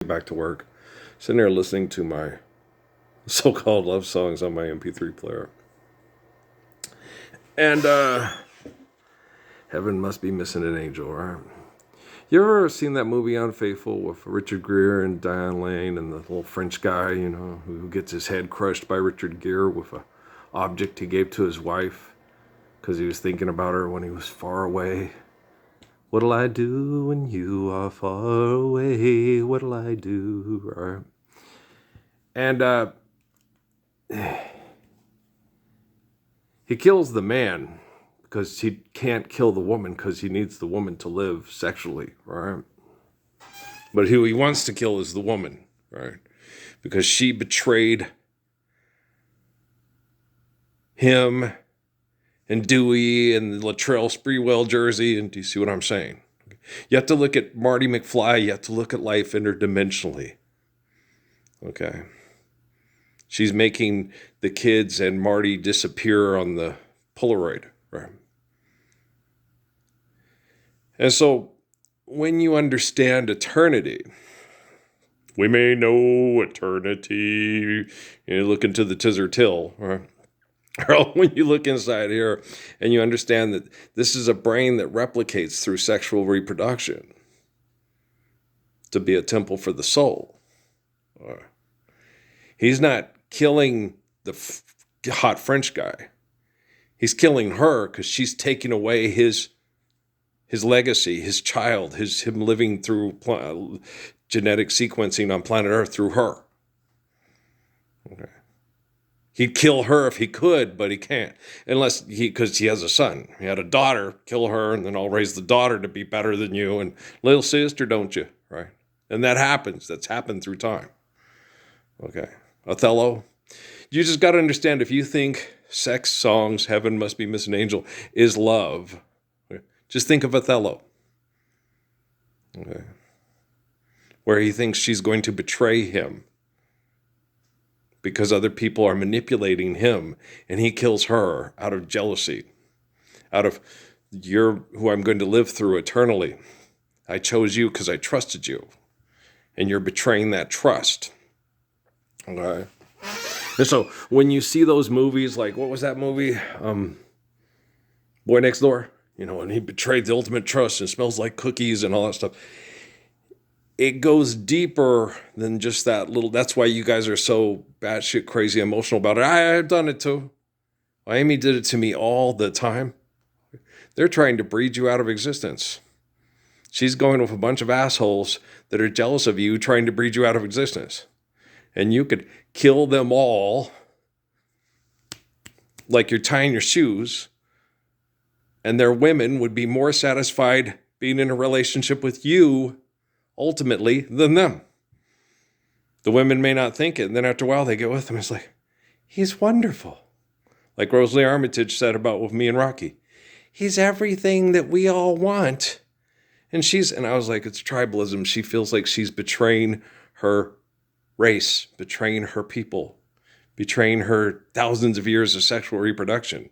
back to work, sitting there listening to my so-called love songs on my MP3 player. And heaven must be missing an angel, right? You ever seen that movie Unfaithful with Richard Gere and Diane Lane and the little French guy, who gets his head crushed by Richard Gere with a object he gave to his wife because he was thinking about her when he was far away? What'll I do when you are far away? What'll I do? Right? And he kills the man because he can't kill the woman because he needs the woman to live sexually, right? But who he wants to kill is the woman, right? Because she betrayed him and Dewey and Latrell Sprewell jersey. And do you see what I'm saying? You have to look at Marty McFly. You have to look at life interdimensionally. Okay. She's making the kids and Marty disappear on the Polaroid, right? And so when you understand eternity, we may know eternity. You look into the Tizzer Till, right? Or when you look inside here and you understand that this is a brain that replicates through sexual reproduction to be a temple for the soul. He's not killing the hot French guy. He's killing her because she's taking away his legacy, his child, him living through genetic sequencing on planet Earth through her. Okay. He'd kill her if he could, but he can't. Because he has a son. He had a daughter, kill her, and then I'll raise the daughter to be better than you. And little sister, don't you? Right? And that happens. That's happened through time. Okay. Othello. You just got to understand, if you think sex songs, heaven must be missing an angel, is love, just think of Othello. Okay. Where he thinks she's going to betray him because other people are manipulating him, and he kills her out of jealousy, out of, you're who I'm going to live through eternally. I chose you because I trusted you, and you're betraying that trust. Okay. And so when you see those movies, like, what was that movie? Boy Next Door, and he betrayed the ultimate trust and smells like cookies and all that stuff. It goes deeper than just that little. That's why you guys are so batshit crazy emotional about it. I've done it too. Amy did it to me all the time. They're trying to breed you out of existence. She's going with a bunch of assholes that are jealous of you, trying to breed you out of existence. And you could kill them all like you're tying your shoes, and their women would be more satisfied being in a relationship with you ultimately than them. The women may not think it, and then after a while they get with him. It's like, he's wonderful. Like Rosalie Armitage said about with me and Rocky. He's everything that we all want. And I was like, it's tribalism. She feels like she's betraying her race, betraying her people, betraying her thousands of years of sexual reproduction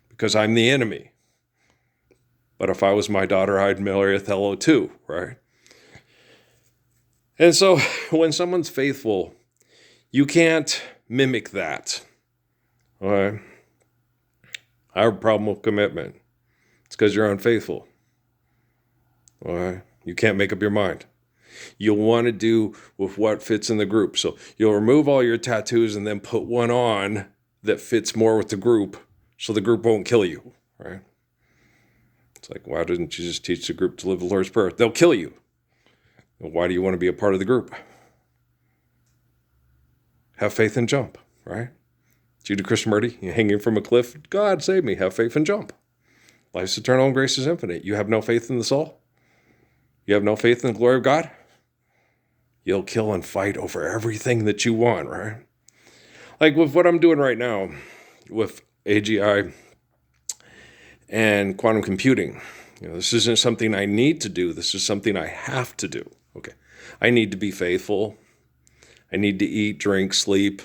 because I'm the enemy. But if I was my daughter, I'd marry Othello too, right? And so when someone's faithful, you can't mimic that. All right? I have a problem with commitment. It's because you're unfaithful. All right? You can't make up your mind. You'll want to do with what fits in the group. So you'll remove all your tattoos and then put one on that fits more with the group so the group won't kill you, right? It's like, why didn't you just teach the group to live the Lord's Prayer? They'll kill you. Why do you want to be a part of the group? Have faith and jump, right? Judah Krishnamurti, you're hanging from a cliff. God save me. Have faith and jump. Life's eternal and grace is infinite. You have no faith in the soul? You have no faith in the glory of God? You'll kill and fight over everything that you want, right? Like with what I'm doing right now with AGI and quantum computing. This isn't something I need to do. This is something I have to do. Okay. I need to be faithful. I need to eat, drink, sleep,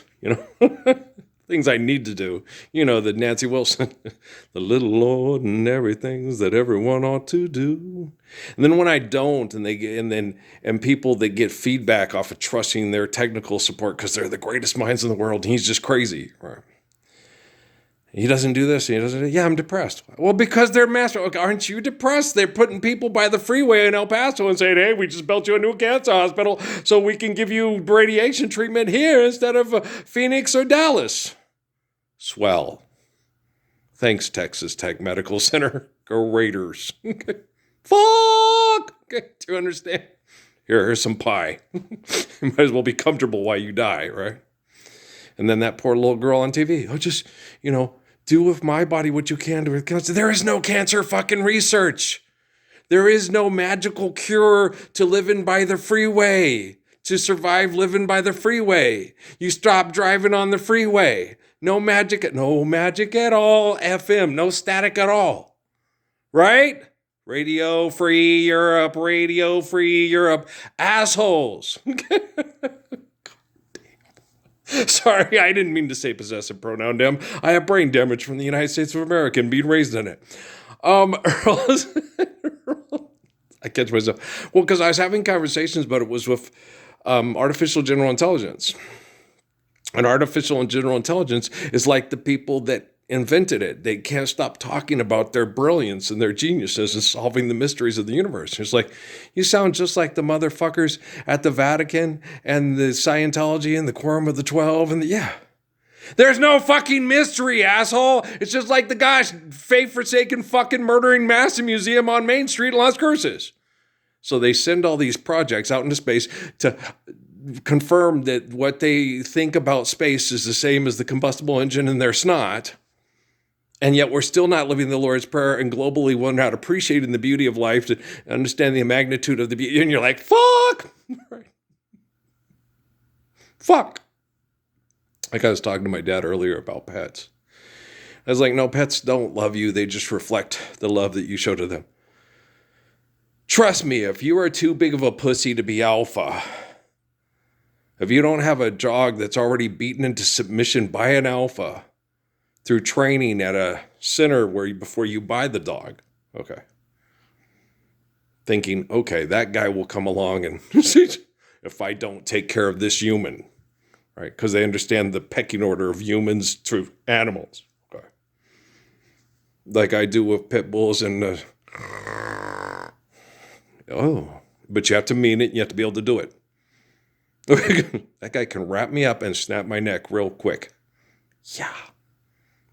things I need to do. You know, the Nancy Wilson, the little Lord and everything that everyone ought to do. And then when I don't, and people that get feedback off of trusting their technical support because they're the greatest minds in the world, and he's just crazy. Right? He doesn't do this. He doesn't. Yeah, I'm depressed. Well, because they're master. Okay, aren't you depressed? They're putting people by the freeway in El Paso and saying, "Hey, we just built you a new cancer hospital, so we can give you radiation treatment here instead of Phoenix or Dallas." Swell. Thanks, Texas Tech Medical Center. Go Raiders. Fuck. Okay, do you understand? Here's some pie. You might as well be comfortable while you die, right? And then that poor little girl on TV. Oh, just, do with my body what you can do with cancer. There is no cancer fucking research. There is no magical cure to living by the freeway, to survive living by the freeway. You stop driving on the freeway. No magic at all. FM, no static at all. Right? Radio free Europe, assholes. Sorry, I didn't mean to say possessive pronoun, damn. I have brain damage from the United States of America and being raised in it. I catch myself. Well, because I was having conversations, but it was with artificial general intelligence. And artificial and general intelligence is like the people that invented it. They can't stop talking about their brilliance and their geniuses and solving the mysteries of the universe. It's like, you sound just like the motherfuckers at the Vatican and the Scientology and the Quorum of the 12 and yeah. There's no fucking mystery, asshole. It's just like the gosh, faith-forsaken fucking murdering massive museum on Main Street in Las Cruces. So they send all these projects out into space to confirm that what they think about space is the same as the combustible engine in their snot. And yet we're still not living the Lord's Prayer, and globally we're not appreciating the beauty of life to understand the magnitude of the beauty. And you're like, fuck! Fuck! Like I was talking to my dad earlier about pets. I was like, no, pets don't love you. They just reflect the love that you show to them. Trust me, if you are too big of a pussy to be alpha, if you don't have a dog that's already beaten into submission by an alpha, through training at a center before you buy the dog. Okay. Thinking, okay, that guy will come along and if I don't take care of this human, right? Because they understand the pecking order of humans to animals. Okay. Like I do with pit bulls and but you have to mean it. And you have to be able to do it. That guy can wrap me up and snap my neck real quick. Yeah.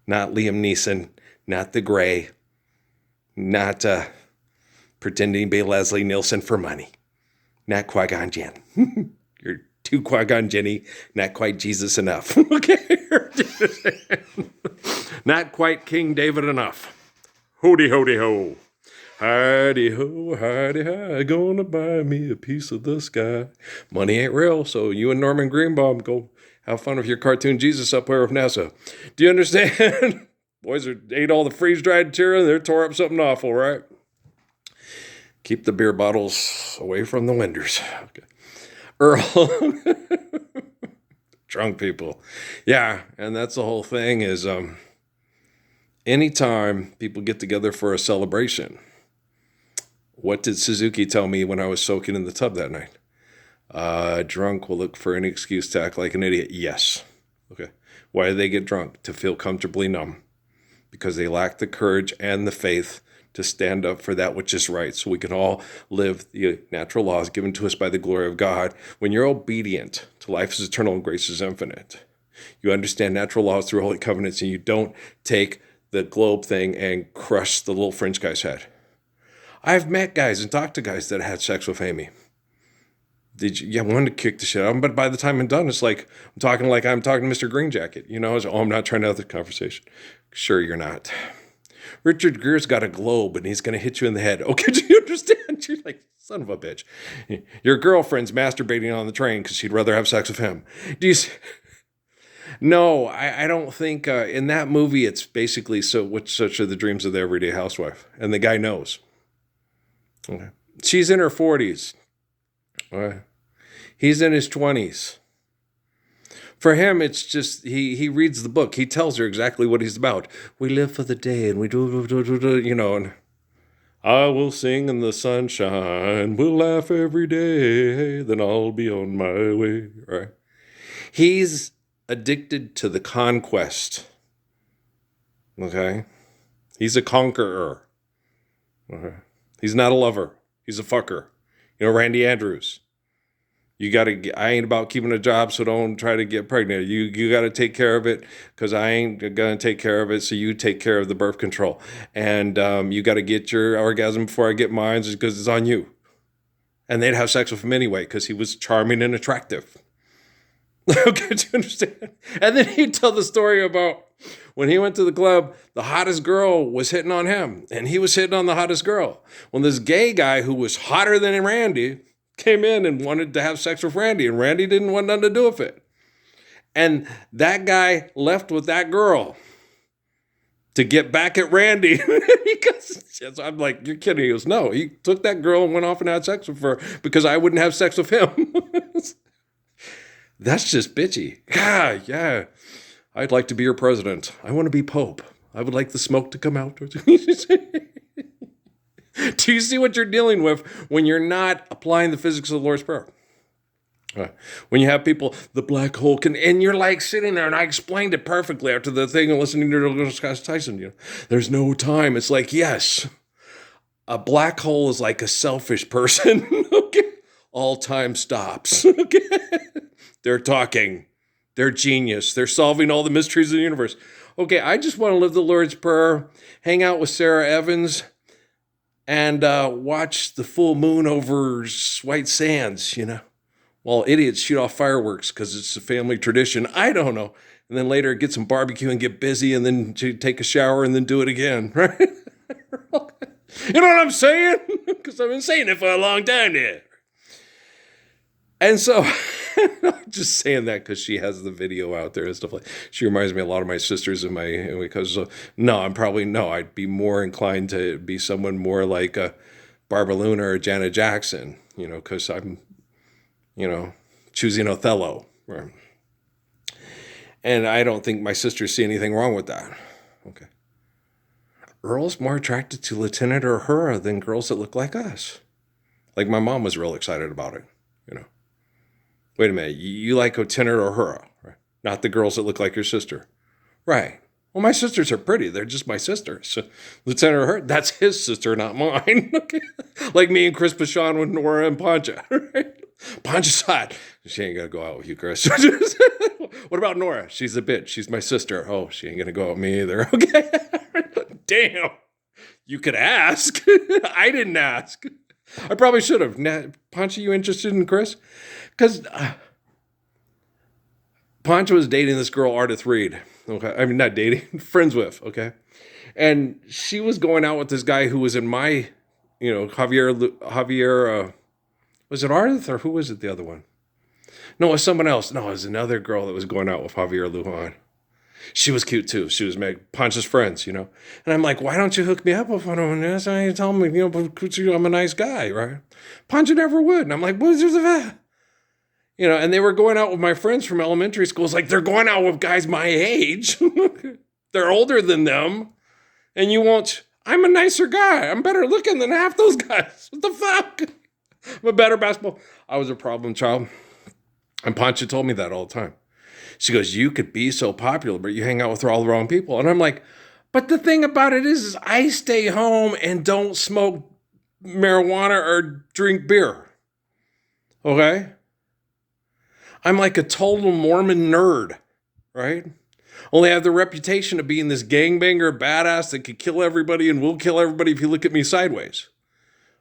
Not Liam Neeson, not the Gray, not pretending to be Leslie Nielsen for money, not Qui-Gon Jinn. You're too Qui-Gon Jinny, not quite Jesus enough. Okay, not quite King David enough. Hody, hody, ho. Hidey ho, hidey hi, gonna buy me a piece of the sky. Money ain't real, so you and Norman Greenbaum go have fun with your cartoon Jesus up there with NASA. Do you understand? Boys ate all the freeze-dried material and they tore up something awful, right? Keep the beer bottles away from the windows. Okay. Earl. Drunk people. Yeah, and that's the whole thing is anytime people get together for a celebration, what did Suzuki tell me when I was soaking in the tub that night? Drunk will look for any excuse to act like an idiot. Yes. Okay. Why do they get drunk? To feel comfortably numb. Because they lack the courage and the faith to stand up for that which is right. So we can all live the natural laws given to us by the glory of God. When you're obedient to life is eternal and grace is infinite, you understand natural laws through holy covenants and you don't take the globe thing and crush the little French guy's head. I've met guys and talked to guys that had sex with Amy. I wanted to kick the shit out of him, but by the time I'm done, it's like I'm talking to Mr. Green Jacket. I'm not trying to have the conversation. Sure, you're not. Richard Gere's got a globe, and he's going to hit you in the head. Okay, do you understand? You're like, son of a bitch. Your girlfriend's masturbating on the train because she'd rather have sex with him. Do you... No, I don't think in that movie it's basically such are the dreams of the everyday housewife, and the guy knows. Okay. She's in her 40s. He's in his 20s. For him, it's just he reads the book. He tells her exactly what he's about. We live for the day, and we do, you know. And I will sing in the sunshine. We'll laugh every day. Then I'll be on my way. Right? He's addicted to the conquest. Okay, he's a conqueror. Okay, he's not a lover. He's a fucker. You know, Randy Andrews. You got to, I ain't about keeping a job, so don't try to get pregnant. You got to take care of it because I ain't going to take care of it, so you take care of the birth control. And you got to get your orgasm before I get mine because it's on you. And they'd have sex with him anyway because he was charming and attractive. Okay, do you understand? And then he'd tell the story about when he went to the club, the hottest girl was hitting on him, and he was hitting on the hottest girl. When this gay guy who was hotter than Randy came in and wanted to have sex with Randy, and Randy didn't want nothing to do with it. And that guy left with that girl to get back at Randy. Because I'm like, you're kidding. He goes, no, he took that girl and went off and had sex with her because I wouldn't have sex with him. That's just bitchy. God, yeah. I'd like to be your president. I want to be Pope. I would like the smoke to come out. Do you see what you're dealing with when you're not applying the physics of the Lord's Prayer? When you have people, the black hole can, and you're like sitting there, and I explained it perfectly after the thing and listening to Scott Tyson. You know, there's no time. It's like, yes, a black hole is like a selfish person. Okay, all time stops. Okay, they're talking. They're genius. They're solving all the mysteries of the universe. Okay, I just want to live the Lord's Prayer, hang out with Sarah Evans, and watch the full moon over White Sands, you know, while idiots shoot off fireworks because it's a family tradition. I don't know. And then later get some barbecue and get busy and then take a shower and then do it again, right? You know what I'm saying? Because I've been saying it for a long time now. And so, I'm just saying that because she has the video out there and stuff like that. She reminds me a lot of my sisters because I'd be more inclined to be someone more like a Barbara Luna or Janet Jackson, you know, because I'm, you know, choosing Othello. Right? And I don't think my sisters see anything wrong with that. Okay. Earl's more attracted to Lieutenant Uhura than girls that look like us. Like my mom was real excited about it, you know. Wait a minute, you like Lieutenant Uhura, right? Not the girls that look like your sister. Right. Well, my sisters are pretty. They're just my sisters. So, Lieutenant Uhura, that's his sister, not mine. Okay? Like me and Chris Pashan with Nora and Pancha. Right? Pancha's hot. She ain't going to go out with you, Chris. What about Nora? She's a bitch. She's my sister. Oh, she ain't going to go out with me either. Okay. Damn. You could ask. I didn't ask. I probably should have. Pancha, you interested in Chris? Because Pancha was dating this girl, Ardith Reed. Okay, I mean, not dating, friends with. Okay, and she was going out with this guy who was in my, you know, Javier. Was it Ardith or who was it? The other one? No, it was someone else. No, it was another girl that was going out with Javier Lujan. She was cute too. She was Pancha's friends, you know. And I'm like, why don't you hook me up with one of them? And you tell me, you know, I'm a nice guy, right? Pancha never would. And I'm like, what's that? You know, and they were going out with my friends from elementary school. It's like they're going out with guys my age. They're older than them. And you won't, I'm a nicer guy. I'm better looking than half those guys. What the fuck? I'm a better basketball. I was a problem child. And Pancha told me that all the time. She goes, you could be so popular, but you hang out with all the wrong people. And I'm like, but the thing about it is I stay home and don't smoke marijuana or drink beer. Okay? I'm like a total Mormon nerd, right? Only I have the reputation of being this gangbanger badass that could kill everybody and will kill everybody if you look at me sideways.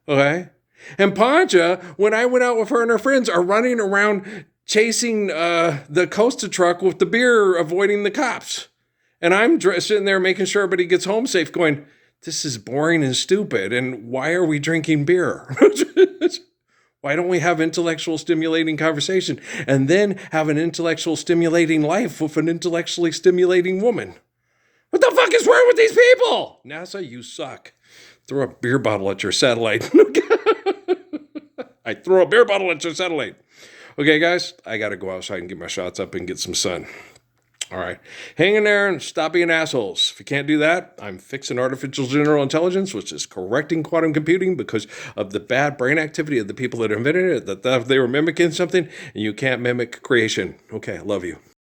Okay? And Pancha, when I went out with her and her friends, are running around chasing the Costa truck with the beer, avoiding the cops. And I'm sitting there making sure everybody gets home safe going, this is boring and stupid. And why are we drinking beer? Why don't we have intellectual stimulating conversation and then have an intellectual stimulating life with an intellectually stimulating woman? What the fuck is wrong with these people? NASA, you suck. Throw a beer bottle at your satellite. I throw a beer bottle at your satellite. Okay, guys, I got to go outside and get my shots up and get some sun. All right. Hang in there and stop being assholes. If you can't do that, I'm fixing artificial general intelligence, which is correcting quantum computing because of the bad brain activity of the people that invented it, that they were mimicking something, and you can't mimic creation. Okay, I love you.